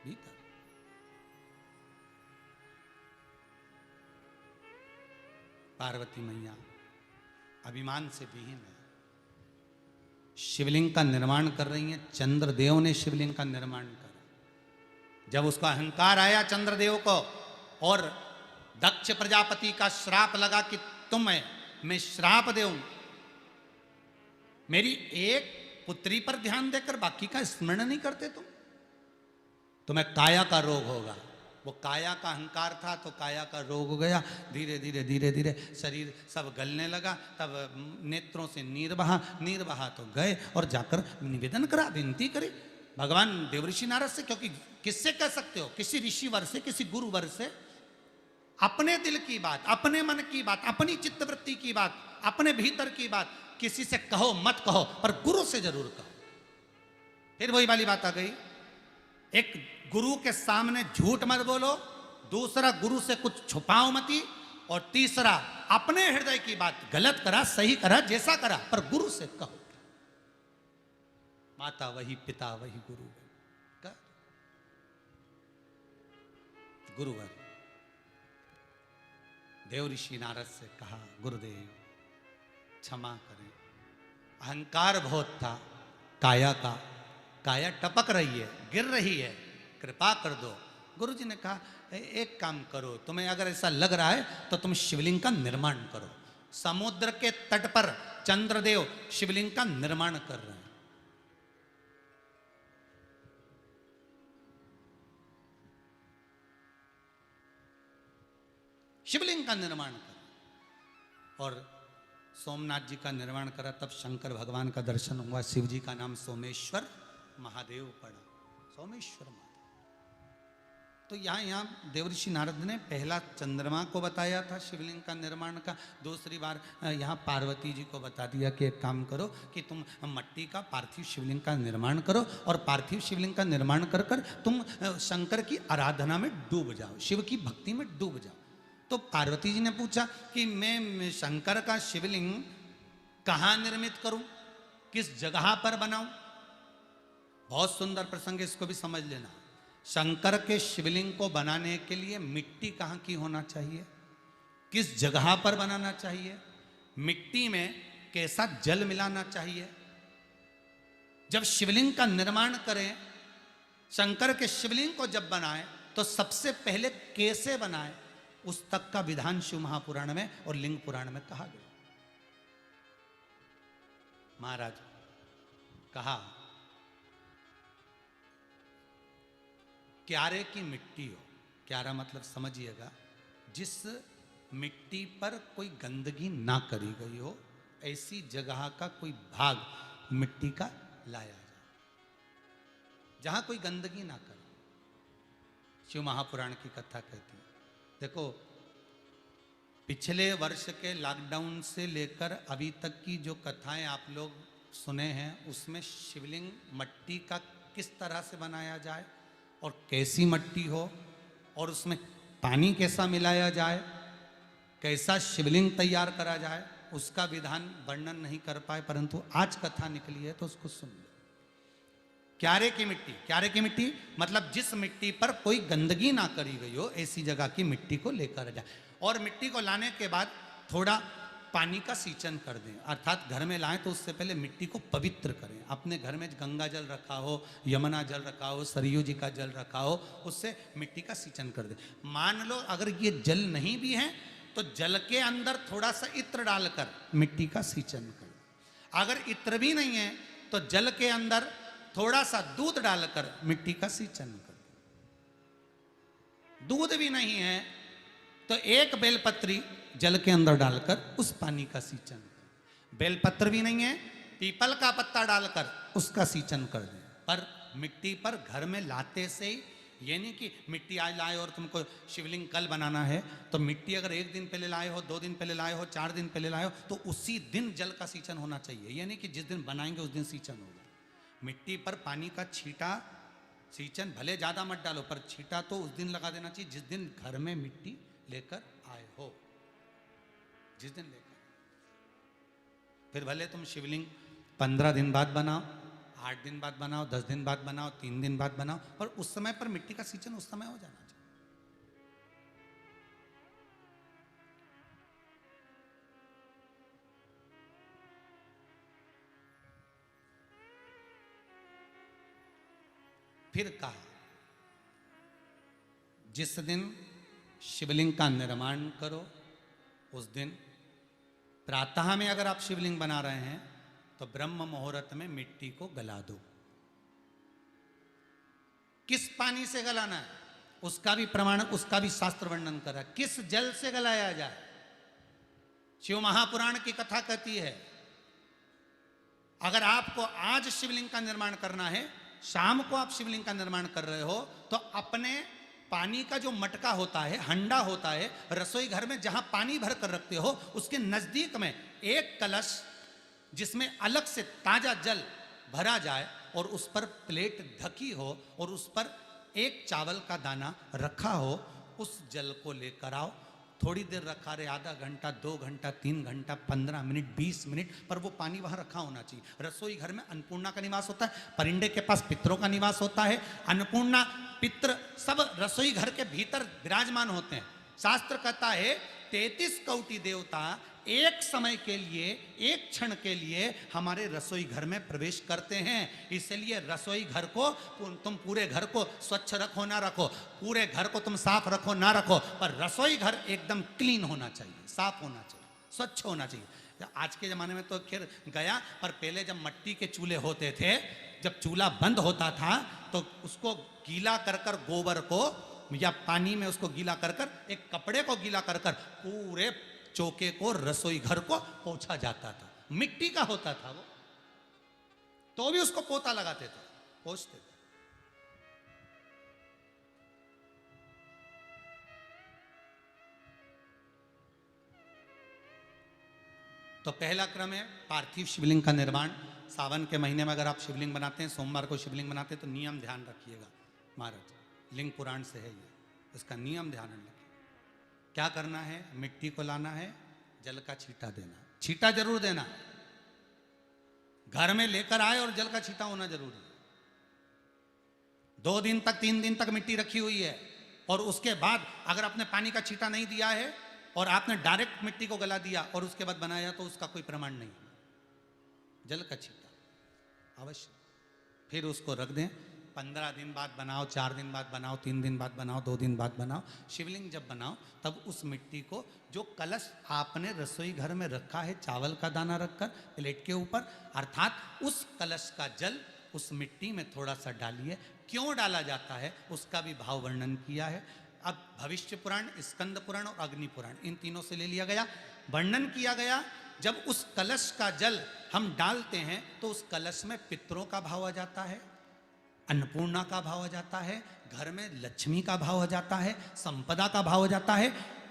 भीतर। पार्वती मैया अभिमान से विहीन है, शिवलिंग का निर्माण कर रही हैं। चंद्रदेव ने शिवलिंग का निर्माण करा। जब उसका अहंकार आया चंद्रदेव को और दक्ष प्रजापति का श्राप लगा कि मैं श्राप दूं, मेरी एक पुत्री पर ध्यान देकर बाकी का स्मरण नहीं करते तुम, तुम्हें काया का रोग होगा। वो काया का अहंकार था तो काया का रोग हो गया। धीरे धीरे धीरे धीरे शरीर सब गलने लगा। तब नेत्रों से नीर बहा तो गए और जाकर निवेदन करा, विनती करी भगवान देवऋषि नारद से। क्योंकि किससे कह सकते हो? किसी ऋषि वर से, किसी गुरु वर से अपने दिल की बात, अपने मन की बात, अपनी चित्तवृत्ति की बात, अपने भीतर की बात किसी से कहो मत कहो, पर गुरु से जरूर कहो। फिर वही वाली बात आ गई, एक गुरु के सामने झूठ मत बोलो, दूसरा गुरु से कुछ छुपाओ मती, और तीसरा अपने हृदय की बात गलत करा सही करा जैसा करा, पर गुरु से कहो। माता वही पिता वही गुरु। गुरुवर देव ऋषि नारद से कहा, गुरुदेव क्षमा करें, अहंकार बहुत था काया का, काया टपक रही है, गिर रही है, कृपा कर दो। गुरुजी ने कहा, एक काम करो, तुम्हें अगर ऐसा लग रहा है तो तुम शिवलिंग का निर्माण करो। समुद्र के तट पर चंद्रदेव शिवलिंग का निर्माण कर रहे हैं। शिवलिंग का निर्माण करा और सोमनाथ जी का निर्माण करा। तब शंकर भगवान का दर्शन हुआ। शिव जी का नाम सोमेश्वर महादेव पड़ा, सोमेश्वर महादेव। तो यहाँ देवऋषि नारद ने पहला चंद्रमा को बताया था शिवलिंग का निर्माण का, दूसरी बार यहाँ पार्वती जी को बता दिया कि एक काम करो कि तुम मट्टी का पार्थिव शिवलिंग का निर्माण करो, और पार्थिव शिवलिंग का निर्माण कर कर तुम शंकर की आराधना में डूब जाओ, शिव की भक्ति में डूब जाओ। तो पार्वती जी ने पूछा कि मैं शंकर का शिवलिंग कहाँ निर्मित करूं, किस जगह पर बनाऊं? बहुत सुंदर प्रसंग, इसको भी समझ लेना। शंकर के शिवलिंग को बनाने के लिए मिट्टी कहाँ की होना चाहिए, किस जगह पर बनाना चाहिए, मिट्टी में कैसा जल मिलाना चाहिए। जब शिवलिंग का निर्माण करें, शंकर के शिवलिंग को जब बनाए तो सबसे पहले कैसे बनाए, उस तक का विधान शिव महापुराण में और लिंग पुराण में कहा गया। महाराज कहा, क्यारे की मिट्टी हो, क्यारा मतलब समझिएगा जिस मिट्टी पर कोई गंदगी ना करी गई हो, ऐसी जगह का कोई भाग मिट्टी का लाया जाए जहां कोई गंदगी ना करे। शिव महापुराण की कथा कहती है। देखो, पिछले वर्ष के लॉकडाउन से लेकर अभी तक की जो कथाएं आप लोग सुने हैं, उसमें शिवलिंग मट्टी का किस तरह से बनाया जाए और कैसी मट्टी हो, और उसमें पानी कैसा मिलाया जाए, कैसा शिवलिंग तैयार करा जाए, उसका विधान वर्णन नहीं कर पाए, परंतु आज कथा निकली है तो उसको सुन लो। क्यारे की मिट्टी, क्यारे की मिट्टी मतलब जिस मिट्टी पर कोई गंदगी ना करी गई हो, ऐसी जगह की मिट्टी को लेकर जाए। और मिट्टी को लाने के बाद थोड़ा पानी का सींचन कर दें, अर्थात घर में लाएं तो उससे पहले मिट्टी को पवित्र करें। अपने घर में गंगा जल रखा हो, यमुना जल रखा हो, सरयू जी का जल रखा हो, उससे मिट्टी का सींचन कर दें। मान लो अगर ये जल नहीं भी है तो जल के अंदर थोड़ा सा इत्र डालकर मिट्टी का सींचन करें। अगर इत्र भी नहीं है तो जल के अंदर थोड़ा सा दूध डालकर मिट्टी का सींचन करें। दूध भी नहीं है तो एक बेलपत्री जल के अंदर डालकर उस पानी का सींचन करें। बेलपत्र भी नहीं है, पीपल का पत्ता डालकर उसका सींचन कर दें। पर मिट्टी पर घर में लाते से ही, ये नहीं कि मिट्टी आज लाए और तुमको शिवलिंग कल बनाना है, तो मिट्टी अगर एक दिन पहले लाए हो, 2 दिन पहले लाए हो, 4 दिन पहले लाए हो, तो उसी दिन जल का सींचन होना चाहिए। ये नहीं कि जिस दिन बनाएंगे उस दिन सींचन होगा। मिट्टी पर पानी का छींटा, सींचन भले ज़्यादा मत डालो, पर छींटा तो उस दिन लगा देना चाहिए जिस दिन घर में मिट्टी लेकर आए हो, जिस दिन लेकर। फिर भले तुम शिवलिंग 15 दिन बाद बनाओ, 8 दिन बाद बनाओ, 10 दिन बाद बनाओ, 3 दिन बाद बनाओ, और उस समय पर मिट्टी का सींचन उस समय हो जाना चाहिए। फिर कहा जिस दिन शिवलिंग का निर्माण करो उस दिन प्रातः में अगर आप शिवलिंग बना रहे हैं तो ब्रह्म मुहूर्त में मिट्टी को गला दो। किस पानी से गलाना है उसका भी प्रमाण, उसका भी शास्त्र वर्णन करा। किस जल से गलाया जाए, शिव महापुराण की कथा कहती है अगर आपको आज शिवलिंग का निर्माण करना है, शाम को आप शिवलिंग का निर्माण कर रहे हो, तो अपने पानी का जो मटका होता है, हंडा होता है, रसोई घर में जहां पानी भर कर रखते हो उसके नजदीक में एक कलश जिसमें अलग से ताजा जल भरा जाए और उस पर प्लेट ढकी हो और उस पर एक चावल का दाना रखा हो, उस जल को लेकर आओ। थोड़ी देर रखा रहे, आधा घंटा, 2 घंटा, 3 घंटा, 15 मिनट, 20 मिनट, पर वो पानी वहां रखा होना चाहिए। रसोई घर में अन्नपूर्णा का निवास होता है, परिंडे के पास पितरों का निवास होता है। अन्नपूर्णा, पित्र सब रसोई घर के भीतर विराजमान होते हैं। शास्त्र कहता है 33 कोटि देवता एक समय के लिए, एक क्षण के लिए हमारे रसोई घर में प्रवेश करते हैं। इसलिए रसोई घर को तुम पूरे घर को स्वच्छ रखो ना रखो, पूरे घर को तुम साफ रखो ना रखो, पर रसोई घर एकदम क्लीन होना चाहिए, साफ होना चाहिए, स्वच्छ होना चाहिए। आज के ज़माने में तो खैर गया, पर पहले जब मिट्टी के चूल्हे होते थे, जब चूल्हा बंद होता था तो उसको गीला कर कर, गोबर को या पानी में उसको गीला कर कर, एक कपड़े को गीला कर कर पूरे चौके को, रसोई घर को पोंछा जाता था। मिट्टी का होता था वो, तो भी उसको पोता लगाते थे, पोंछते थे। तो पहला क्रम है पार्थिव शिवलिंग का निर्माण। सावन के महीने में अगर आप शिवलिंग बनाते हैं, सोमवार को शिवलिंग बनाते हैं, तो नियम ध्यान रखिएगा महाराज, लिंग पुराण से है ये, इसका नियम ध्यान रखिए। क्या करना है, मिट्टी को लाना है, जल का छींटा देना, छींटा जरूर देना, घर में लेकर आए और जल का छींटा होना जरूरी है। 2 दिन तक, 3 दिन तक मिट्टी रखी हुई है और उसके बाद अगर आपने पानी का छींटा नहीं दिया है और आपने डायरेक्ट मिट्टी को गला दिया और उसके बाद बनाया, तो उसका कोई प्रमाण नहीं। जल का छींटा अवश्य। फिर उसको रख दें, 15 दिन बाद बनाओ, 4 दिन बाद बनाओ, 3 दिन बाद बनाओ, 2 दिन बाद बनाओ। शिवलिंग जब बनाओ तब उस मिट्टी को, जो कलश आपने रसोई घर में रखा है चावल का दाना रखकर प्लेट के ऊपर, अर्थात उस कलश का जल उस मिट्टी में थोड़ा सा डालिए। क्यों डाला जाता है उसका भी भाव वर्णन किया है। अब भविष्य पुराण, स्कंद पुराण और अग्नि पुराण, इन तीनों से ले लिया गया, वर्णन किया गया। जब उस कलश का जल हम डालते हैं तो उस कलश में पितरों का भाव आ जाता है, अन्नपूर्णा का भाव आ जाता है, घर में लक्ष्मी का भाव आ जाता है, संपदा का भाव आ जाता है।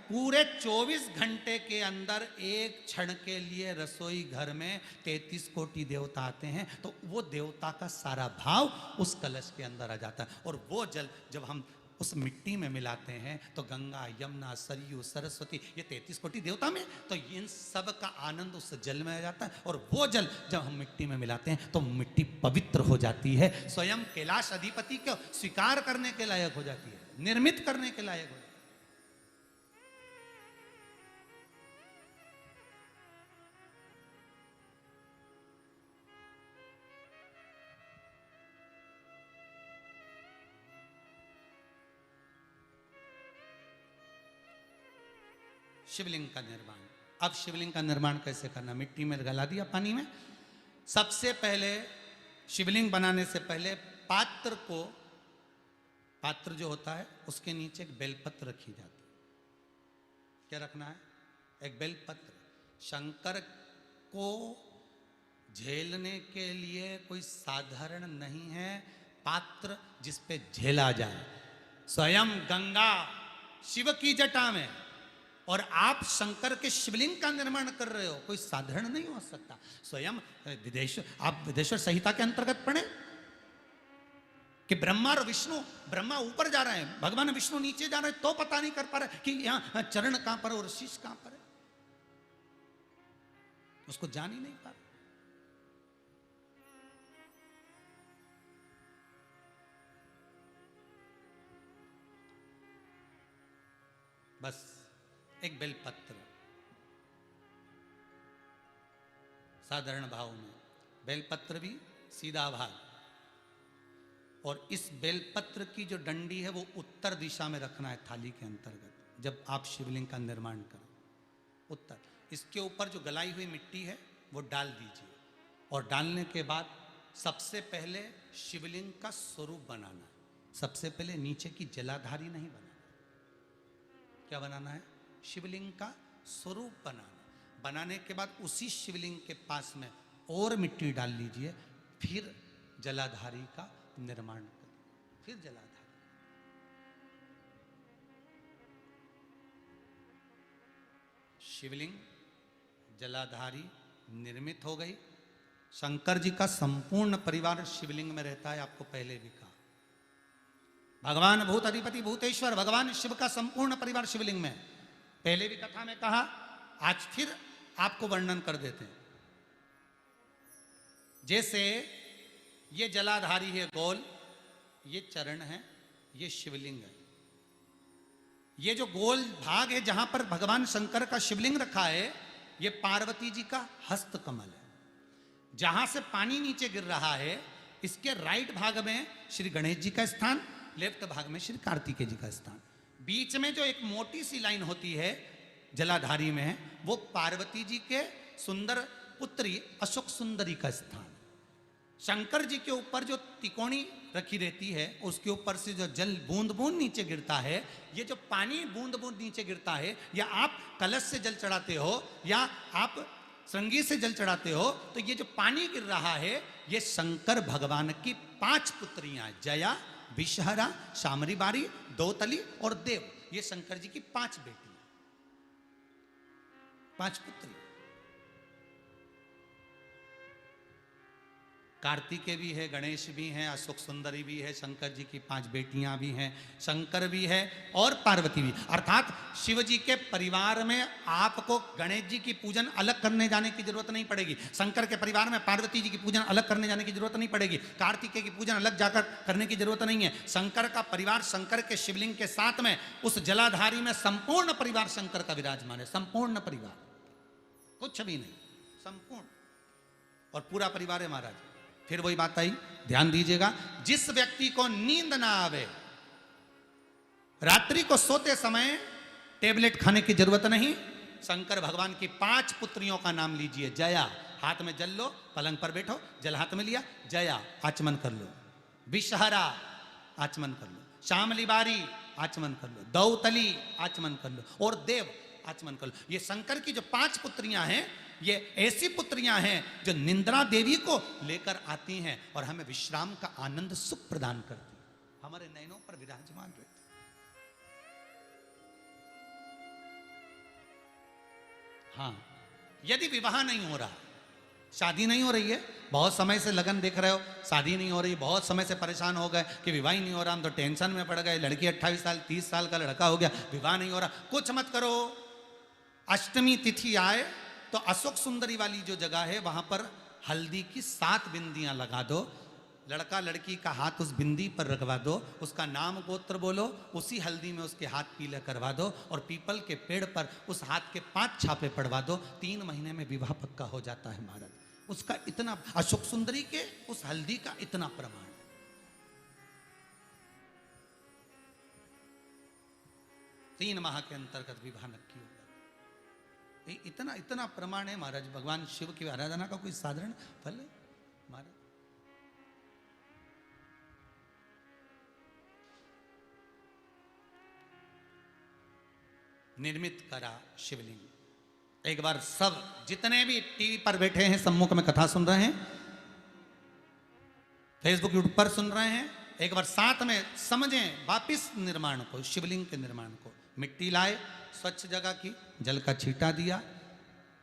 पूरे 24 घंटे के अंदर एक क्षण के लिए रसोई घर में 33 कोटि देवता आते हैं, तो वो देवता का सारा भाव उस कलश के अंदर आ जाता है। और वो जल जब हम उस मिट्टी में मिलाते हैं तो गंगा, यमुना, सरयू, सरस्वती, ये 33 कोटि देवता में, तो इन सब का आनंद उस जल में आ जाता है। और वो जल जब हम मिट्टी में मिलाते हैं तो मिट्टी पवित्र हो जाती है, स्वयं कैलाश अधिपति को स्वीकार करने के लायक हो जाती है, निर्मित करने के लायक हो जाती है। शिवलिंग का निर्माण। अब शिवलिंग का निर्माण कैसे करना, मिट्टी में गला दिया पानी में। सबसे पहले शिवलिंग बनाने से पहले पात्र को, पात्र जो होता है उसके नीचे एक बेलपत्र रखी जाती है। क्या रखना है, एक बेलपत्र। शंकर को झेलने के लिए कोई साधारण नहीं है पात्र जिस पे झेला जाए। स्वयं गंगा शिव की जटा में और आप शंकर के शिवलिंग का निर्माण कर रहे हो, कोई साधारण नहीं हो सकता। स्वयं आप विदेश्वर संहिता के अंतर्गत पढ़े कि ब्रह्मा और विष्णु, ब्रह्मा ऊपर जा रहे हैं, भगवान विष्णु नीचे जा रहे हैं, तो पता नहीं कर पा रहे कि यहां चरण कहां पर और शीश कहां पर है, उसको जान ही नहीं पा रहे। बस एक बेलपत्र, साधारण भाव में बेलपत्र भी सीधा भाग, और इस बेलपत्र की जो डंडी है वो उत्तर दिशा में रखना है थाली के अंतर्गत जब आप शिवलिंग का निर्माण करें, उत्तर। इसके ऊपर जो गलाई हुई मिट्टी है वो डाल दीजिए, और डालने के बाद सबसे पहले शिवलिंग का स्वरूप बनाना है। सबसे पहले नीचे की जलाधारी नहीं बनाना, क्या बनाना है? शिवलिंग का स्वरूप बनाना। बनाने के बाद उसी शिवलिंग के पास में और मिट्टी डाल लीजिए, फिर जलाधारी का निर्माण करिए, फिर जलाधारी। शिवलिंग जलाधारी निर्मित हो गई। शंकर जी का संपूर्ण परिवार शिवलिंग में रहता है, आपको पहले भी कहा। भगवान भूत अधिपति भूतेश्वर भगवान शिव का संपूर्ण परिवार शिवलिंग में, पहले भी कथा में कहा, आज फिर आपको वर्णन कर देते हैं। जैसे ये जलाधारी है गोल, ये चरण है, ये शिवलिंग है। ये जो गोल भाग है जहां पर भगवान शंकर का शिवलिंग रखा है, ये पार्वती जी का हस्त कमल है। जहां से पानी नीचे गिर रहा है, इसके राइट भाग में श्री गणेश जी का स्थान, लेफ्ट भाग में श्री कार्तिकेय जी का स्थान। बीच में जो एक मोटी सी लाइन होती है जलाधारी में, वो पार्वती जी के सुंदर पुत्री अशोक सुंदरी का स्थान। शंकर जी के ऊपर जो तिकोनी रखी रहती है, उसके ऊपर से जो जल बूंद बूंद नीचे गिरता है, ये जो पानी बूंद बूंद नीचे गिरता है, या आप कलश से जल चढ़ाते हो या आप श्रृंगी से जल चढ़ाते हो, तो ये जो पानी गिर रहा है, ये शंकर भगवान की 5 पुत्रियां, जया, विषहरा, शामरी बारी, दौतली और देव। ये शंकर जी की 5 बेटियां, 5 पुत्री। कार्तिकेय भी है, गणेश भी हैं, अशोक सुंदरी भी है, शंकर जी की 5 बेटियां भी हैं, शंकर भी है और पार्वती भी। अर्थात शिव जी के परिवार में आपको गणेश जी की पूजन अलग करने जाने की जरूरत नहीं पड़ेगी, शंकर के परिवार में पार्वती जी की पूजन अलग करने जाने की जरूरत नहीं पड़ेगी, कार्तिकेय की पूजन अलग जाकर करने की जरूरत नहीं है। शंकर का परिवार शंकर के शिवलिंग के साथ में उस जलाधारी में संपूर्ण परिवार शंकर का विराजमान है, संपूर्ण परिवार, कुछ भी नहीं, संपूर्ण, और पूरा परिवार है महाराज। फिर वही बात आई, ध्यान दीजिएगा, जिस व्यक्ति को नींद ना आवे, रात्रि को सोते समय टेबलेट खाने की जरूरत नहीं, शंकर भगवान की 5 पुत्रियों का नाम लीजिए। जया, हाथ में जल लो, पलंग पर बैठो, जल हाथ में लिया, जया आचमन कर लो। विषहरा आचमन कर लो, शामली बारी आचमन कर लो, दौतली आचमन कर लो, और देव आचमन कर लो। ये शंकर की जो 5 पुत्रियां हैं, ये ऐसी पुत्रियां हैं जो निंद्रा देवी को लेकर आती हैं और हमें विश्राम का आनंद सुख प्रदान करती, हमारे नयनों पर विराजमान रहती। हाँ, यदि विवाह नहीं हो रहा, शादी नहीं हो रही है, बहुत समय से लगन देख रहे हो, शादी नहीं हो रही, बहुत समय से परेशान हो गए कि विवाह ही नहीं हो रहा, हम तो टेंशन में पड़ गए, लड़की 28 साल 30 साल का लड़का हो गया, विवाह नहीं हो रहा, कुछ मत करो। अष्टमी तिथि आए तो अशोक सुंदरी वाली जो जगह है, वहां पर हल्दी की 7 बिंदियां लगा दो, लड़का लड़की का हाथ उस बिंदी पर रखवा दो, उसका नाम गोत्र बोलो, उसी हल्दी में उसके हाथ पीले करवा दो, और पीपल के पेड़ पर उस हाथ के 5 छापे पड़वा दो, 3 महीने में विवाह पक्का हो जाता है महाराज। उसका इतना, अशोक सुंदरी के उस हल्दी का इतना प्रमाण, 3 माह के अंतर्गत विवाह नक्की होगा। इतना इतना प्रमाण है महाराज। भगवान शिव की आराधना का कोई साधारण फल है महाराज। निर्मित करा शिवलिंग। एक बार सब जितने भी टीवी पर बैठे हैं, सम्मुख में कथा सुन रहे हैं, फेसबुक यूट्यूब पर सुन रहे हैं, एक बार साथ में समझें वापिस निर्माण को, शिवलिंग के निर्माण को। मिट्टी लाए, स्वच्छ जगह की, जल का छींटा दिया,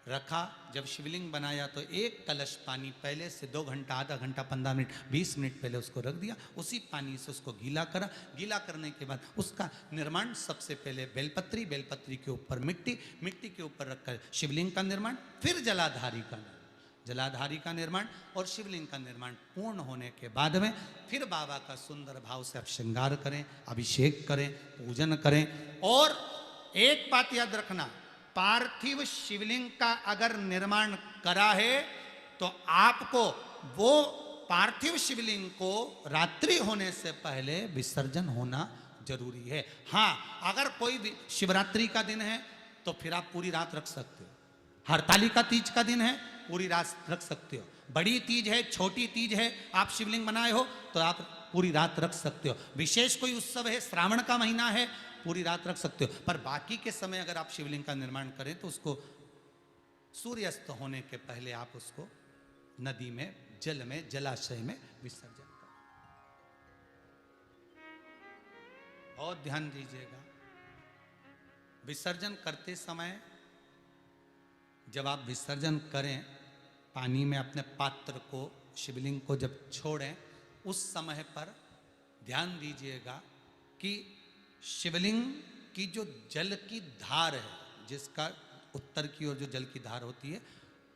रखा। जब शिवलिंग बनाया तो 1 कलश पानी पहले से 2 घंटा, आधा घंटा, 15 मिनट, 20 मिनट पहले उसको रख दिया, उसी पानी से उसको गीला करा। गीला करने के बाद उसका निर्माण, सबसे पहले बेलपत्री, बेलपत्री के ऊपर मिट्टी, मिट्टी के ऊपर रखकर शिवलिंग का निर्माण, फिर जलाधारी का निर्माण, जलाधारी का निर्माण और शिवलिंग का निर्माण पूर्ण होने के बाद में फिर बाबा का सुंदर भाव से आप श्रृंगार करें, अभिषेक करें, पूजन करें, और एक बात याद रखना, पार्थिव शिवलिंग का अगर निर्माण करा है तो आपको वो पार्थिव शिवलिंग को रात्रि होने से पहले विसर्जन होना जरूरी है। हाँ, अगर कोई भी शिवरात्रि का दिन है तो फिर आप पूरी रात रख सकते हो, हरतालिका तीज का दिन है पूरी रात रख सकते हो, बड़ी तीज है, छोटी तीज है, आप शिवलिंग बनाए हो तो आप पूरी रात रख सकते हो, विशेष कोई उत्सव है, श्रावण का महीना है, पूरी रात रख सकते हो। पर बाकी के समय अगर आप शिवलिंग का निर्माण करें तो उसको सूर्यास्त होने के पहले आप उसको नदी में, जल में, जलाशय में विसर्जन करें। बहुत ध्यान दीजिएगा, विसर्जन करते समय जब आप विसर्जन करें पानी में अपने पात्र को, शिवलिंग को जब छोड़ें, उस समय पर ध्यान दीजिएगा कि शिवलिंग की जो जल की धार है, जिसका उत्तर की ओर जो जल की धार होती है,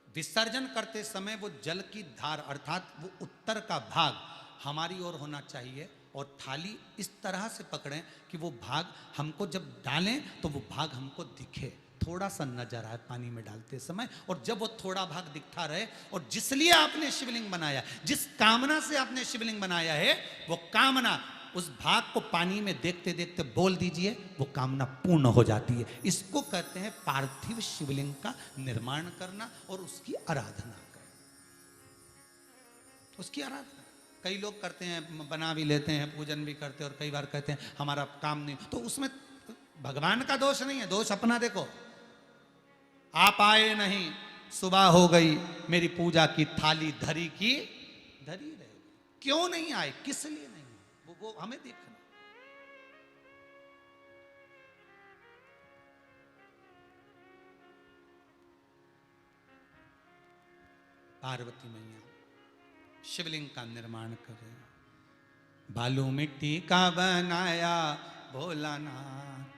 विसर्जन करते समय वो जल की धार अर्थात वो उत्तर का भाग हमारी ओर होना चाहिए और थाली इस तरह से पकड़ें कि वो भाग हमको जब डालें तो वो भाग हमको दिखे, थोड़ा सा नजर आए पानी में डालते समय, और जब वो थोड़ा भाग दिखता रहे, और जिस लिए आपने शिवलिंग बनाया, जिस कामना से आपने शिवलिंग बनाया है, वो कामना उस भाग को पानी में देखते देखते बोल दीजिए, वो कामना पूर्ण हो जाती है। इसको कहते हैं पार्थिव शिवलिंग का निर्माण करना और उसकी आराधना करना, उसकी आराधना। कई लोग करते हैं, बना भी लेते हैं, पूजन भी करते हैं, और कई बार कहते हैं हमारा काम नहीं, तो उसमें भगवान का दोष नहीं है, दोष अपना देखो। आप आए नहीं, सुबह हो गई, मेरी पूजा की थाली धरी की धरी रहे, क्यों नहीं आए, किस लिए नहीं, वो हमें देखना। पार्वती मैया शिवलिंग का निर्माण कर रहे हैं, बालू मिट्टी का बनाया भोलानाथ,